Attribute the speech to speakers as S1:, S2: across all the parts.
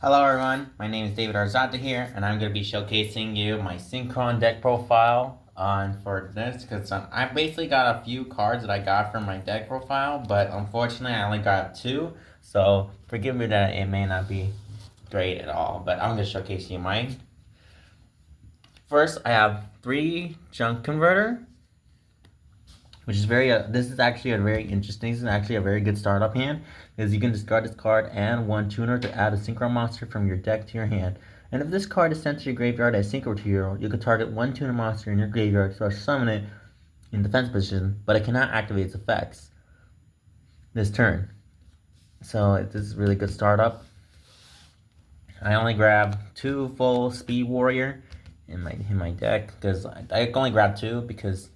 S1: Hello everyone, my name is David Arzata here, and I'm going to be showcasing you my Synchron deck profile for this, because I basically got a few cards that I got from my deck profile, but unfortunately I only got two, so forgive me that it may not be great at all, but I'm going to showcase you mine. First, I have 3 Junk Converter, which is this is actually a very interesting, this is actually a very good startup hand, because you can discard this card and 1 tuner to add a synchro monster from your deck to your hand. And if this card is sent to your graveyard as synchro material, you can target 1 tuner monster in your graveyard to summon it in defense position, but it cannot activate its effects this turn. So this is a really good startup. I only grabbed 2 full speed warrior in my deck, because I only grabbed 2 because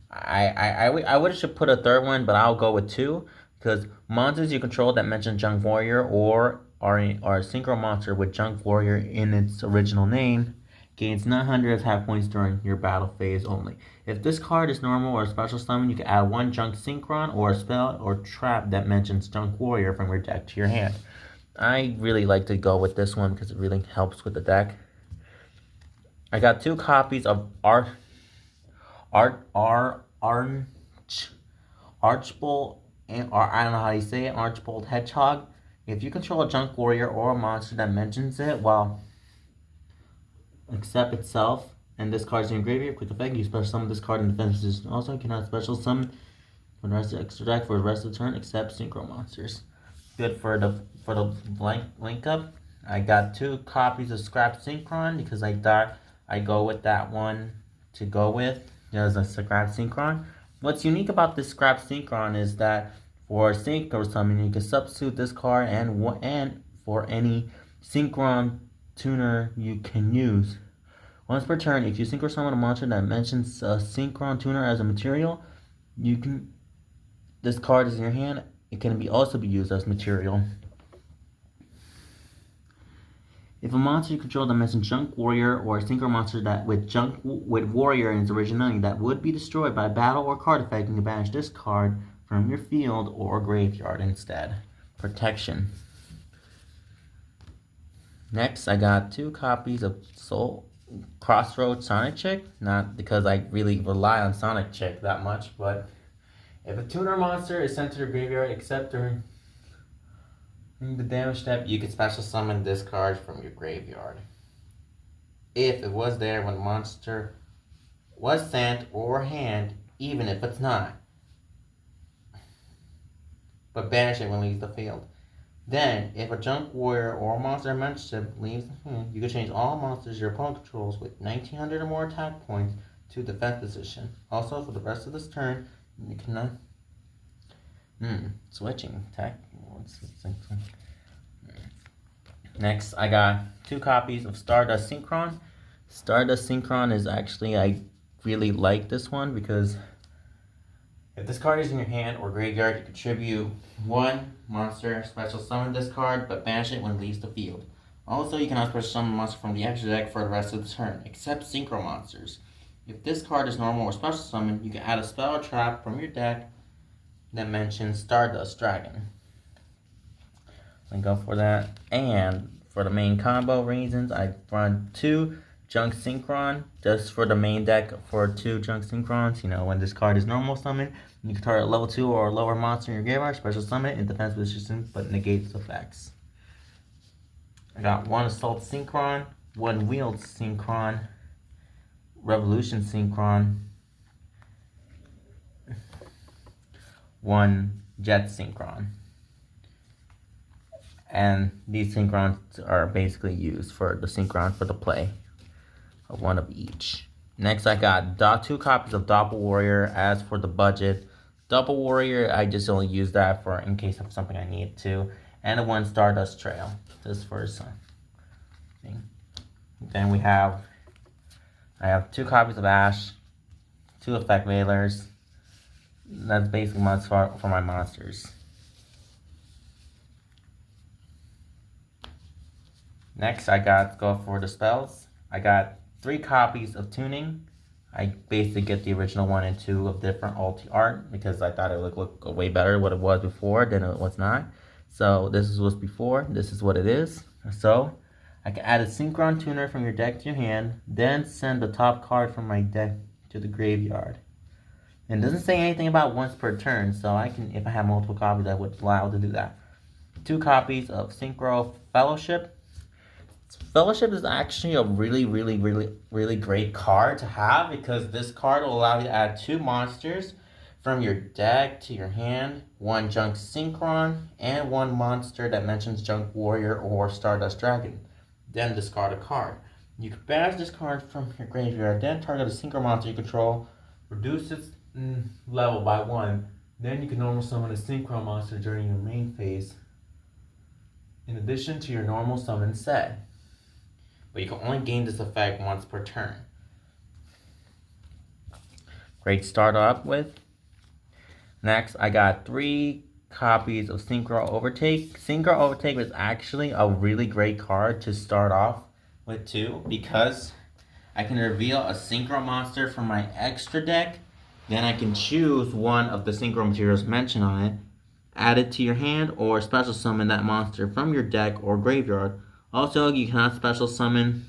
S1: I would have put a third one, but I'll go with 2 because monsters you control that mention Junk Warrior or are a synchro monster with Junk Warrior in its original name gains 900 attack points during your battle phase only. If this card is normal or special summon, you can add 1 Junk Synchron or a spell or trap that mentions Junk Warrior from your deck to your hand. I really like to go with this one because it really helps with the deck. I got 2 copies of Archbold, or I don't know how you say it, Archbold Hedgehog. If you control a Junk Warrior or a monster that mentions it, well, except itself, and this card's in your graveyard, quick effect, you special summon this card in defense position. Also, you cannot special summon for the rest of the extra deck for the rest of the turn, except synchro monsters. Good for the link up. I got 2 copies of Scrap Synchron because I thought I'd go with that one to go with. There's a Scrap Synchron. What's unique about this Scrap Synchron is that for synchro summon, you can substitute this card and for any synchron tuner you can use. Once per turn, if you synchro summon a monster that mentions a synchron tuner as a material, this card is in your hand. It can also be used as material. If a monster you control that mentions Junk Warrior or a synchro monster that with Warrior in its original name that would be destroyed by battle or card effect, you can banish this card from your field or graveyard instead. Protection. Next, I got 2 copies of Crossroads Sonic Chick. Not because I really rely on Sonic Chick that much, but if a tuner monster is sent to the graveyard except during the damage step, you can special summon this card from your graveyard. If it was there when the monster was sent or hand, even if it's not, but banish it when it leaves the field. Then, if a Junk Warrior or a monster mentioned leaves the field, you can change all monsters your opponent controls with 1900 or more attack points to defense position. Also, for the rest of this turn, you cannot. Switching tech. Next, I got 2 copies of Stardust Synchron. Stardust Synchron is actually, I really like this one because if this card is in your hand or graveyard, you contribute 1 monster, special summon this card, but banish it when it leaves the field. Also, you cannot special summon a monster from the extra deck for the rest of the turn, except synchro monsters. If this card is normal or special summon, you can add a spell or trap from your deck that mentions Stardust Dragon. I go for that. And for the main combo reasons, I run 2 Junk Synchron just for the main deck for 2 Junk Synchrons. When this card is normal summon, you can target a level 2 or lower monster in your graveyard, special summon it in defense position, but negates effects. I got 1 Assault Synchron, 1 Wield Synchron, Revolution Synchron, 1 Jet Synchron. And these Synchrons are basically used for the Synchron for the play of 1 of each. Next, I got 2 copies of Doppel Warrior. As for the budget, Doppel Warrior, I just only use that for in case of something I need to. And the 1 Stardust Trail, just for some thing. Then I have 2 copies of Ash, 2 Effect Veilers. That's basically much for my monsters. Next, go for the spells. I got 3 copies of Tuning. I basically get the original 1 and 2 of different ulti art because I thought it would look way better what it was before than it was not. So this is what's before. This is what it is. So I can add a synchron tuner from your deck to your hand, then send the top card from my deck to the graveyard. And it doesn't say anything about once per turn, so I can, if I have multiple copies, I would allow to do that. 2 copies of Synchro Fellowship. Fellowship is actually a really great card to have because this card will allow you to add 2 monsters from your deck to your hand, 1 Junk Synchron, and 1 monster that mentions Junk Warrior or Stardust Dragon. Then discard a card. You can banish this card from your graveyard, then target a Synchro monster you control, reduce its level by 1. Then you can normal summon a Synchro monster during your main phase, in addition to your normal summon set. But you can only gain this effect once per turn. Great to start off with. Next, I got 3 copies of Synchro Overtake. Synchro Overtake is actually a really great card to start off with too, because I can reveal a Synchro monster from my extra deck. Then I can choose one of the Synchro materials mentioned on it, add it to your hand, or special summon that monster from your deck or graveyard. Also, you cannot special summon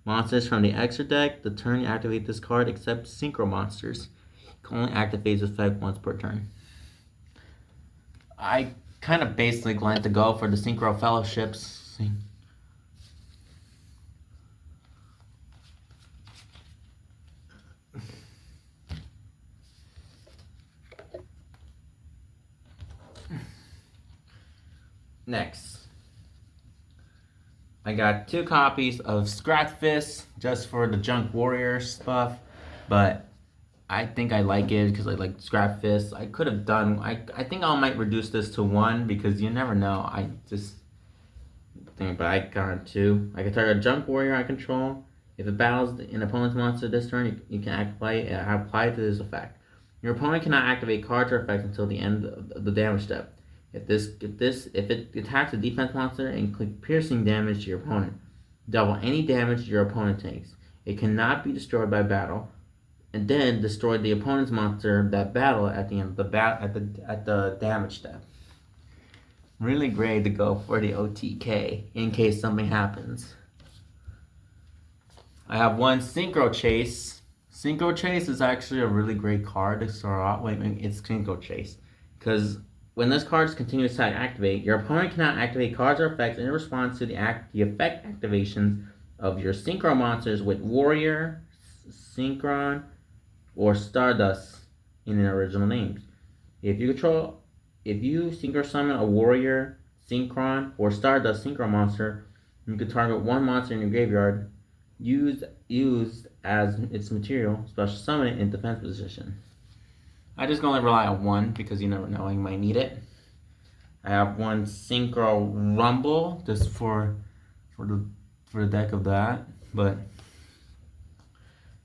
S1: monsters from the extra deck the turn you activate this card, except Synchro monsters. You can only activate this effect once per turn. I kind of basically like to go for the Synchro Fellowships. Next, I got 2 copies of Scratch Fist just for the Junk Warrior stuff, but I think I like it because I like Scrap Fist. I could have done, I think I might reduce this to 1 because you never know. I just think, but I got 2. I can target a Junk Warrior I control. If it battles an opponent's monster this turn, you can apply it to this effect. Your opponent cannot activate cards or effects until the end of the damage step. If it attacks a defense monster and click piercing damage to your opponent, double any damage your opponent takes. It cannot be destroyed by battle, and then destroy the opponent's monster that battle at the end of the at the damage step. Really great to go for the OTK in case something happens. I have 1 Synchro Chase. Synchro Chase is actually a really great card to start off. Wait, it's Synchro Chase because when this card's continuous attack activate, your opponent cannot activate cards or effects in response to the effect activations of your Synchro monsters with Warrior, Synchron, or Stardust in their original names. If you Synchro summon a Warrior, Synchron, or Stardust Synchro monster, you can target 1 monster in your graveyard, used as its material, special summon it in defense position. I just gonna rely on 1 because you never know, you might need it. I have 1 Synchro Rumble just for the deck of that, but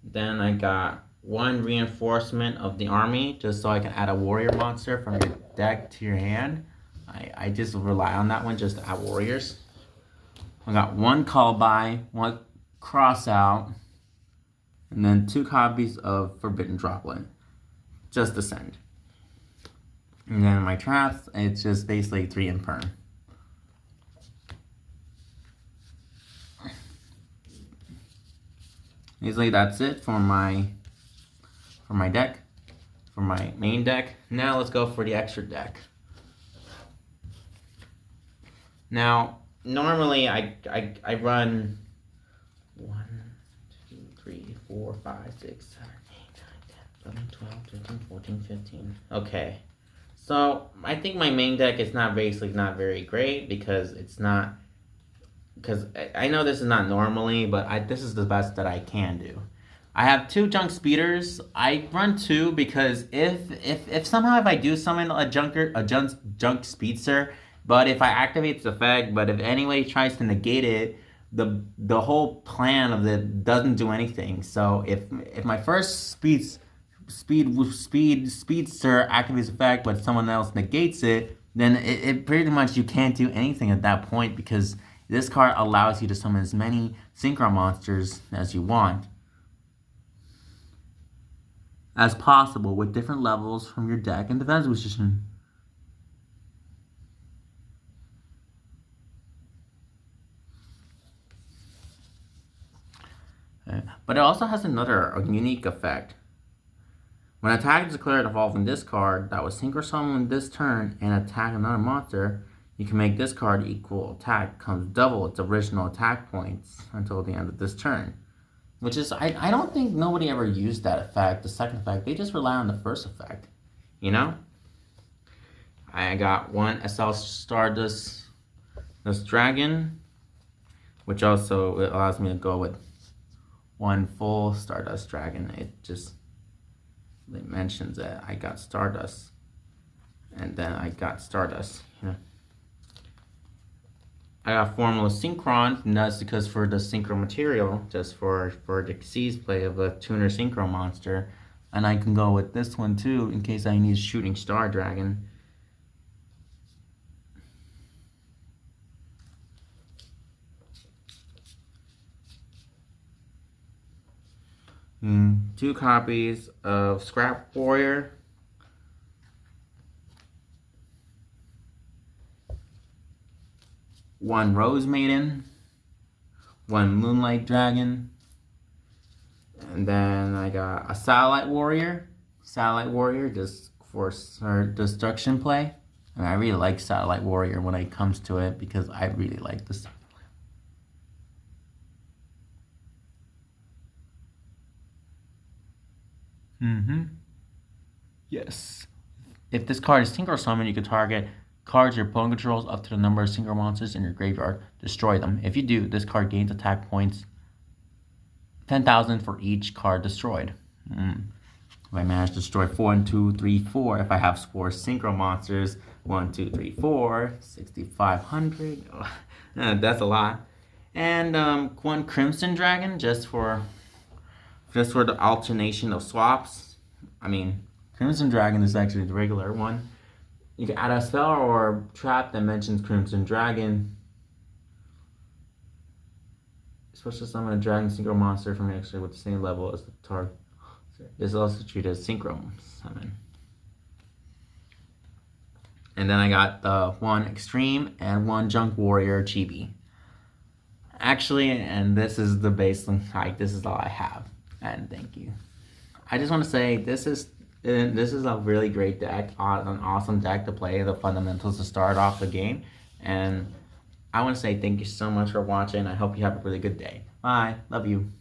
S1: then I got 1 Reinforcement of the Army just so I can add a Warrior monster from your deck to your hand. I just rely on that one just to add warriors. I got 1 Call By, 1 Cross Out, and then 2 copies of Forbidden Droplet. Just to send. And then my traps, it's just basically 3 Imperm. Basically that's it for my deck, for my main deck. Now let's go for the extra deck. Now normally I run 1, 2, 3, 4, 5, 6, 7, 11, 12, 13, 14, 15. Okay. So I think my main deck is not very great because I know this is not normally, but this is the best that I can do. I have 2 Junk Speeders. I run 2 because if somehow I do summon a Junk Speedster, but if I activate this effect, but if anyway tries to negate it, the whole plan of it doesn't do anything. So if my first Speedster activates effect, but someone else negates it, then it pretty much you can't do anything at that point because this card allows you to summon as many Synchro monsters as you want as possible with different levels from your deck and defense position. But it also has another unique effect. When an attack is declared involving this card that was synchro summoned this turn and attack another monster, you can make this card equal attack comes double its original attack points until the end of this turn. Which is, I don't think nobody ever used that effect, the second effect. They just rely on the first effect, you know? I got one SL Stardust this Dragon, which also allows me to go with one full Stardust Dragon. It mentions that I got Stardust, and then I got Stardust, you know? I got Formula Synchron, and that's because for the synchro material, just for the Xyz play of a tuner synchro monster. And I can go with this one too, in case I need Shooting Star Dragon. Two copies of Scrap Warrior. One Rose Maiden, one Moonlight Dragon, and then I got a Satellite Warrior. Satellite Warrior just for destruction play. And I really like Satellite Warrior when it comes to it because I really like this. Yes. If this card is synchro summon, you can target cards your opponent controls up to the number of synchro monsters in your graveyard. Destroy them. If you do, this card gains attack points 10,000 for each card destroyed. If I manage to destroy 1, 2, 3, 4, if I have 4 synchro monsters, 1, 2, 3, 4, 6,500. That's a lot. And one Crimson Dragon just for the alternation of swaps. I mean, Crimson Dragon is actually the regular one. You can add a spell or trap that mentions Crimson Dragon. Special summon a dragon synchro monster from extra with the same level as the target. This is also treated as synchro summon. And then I got the one Extreme and one Junk Warrior Chibi. Actually, and this is the baseline, like this is all I have. And thank you. I just want to say this is a really great deck, an awesome deck to play the fundamentals to start off the game. And I want to say thank you so much for watching. I hope you have a really good day. Bye. Love you.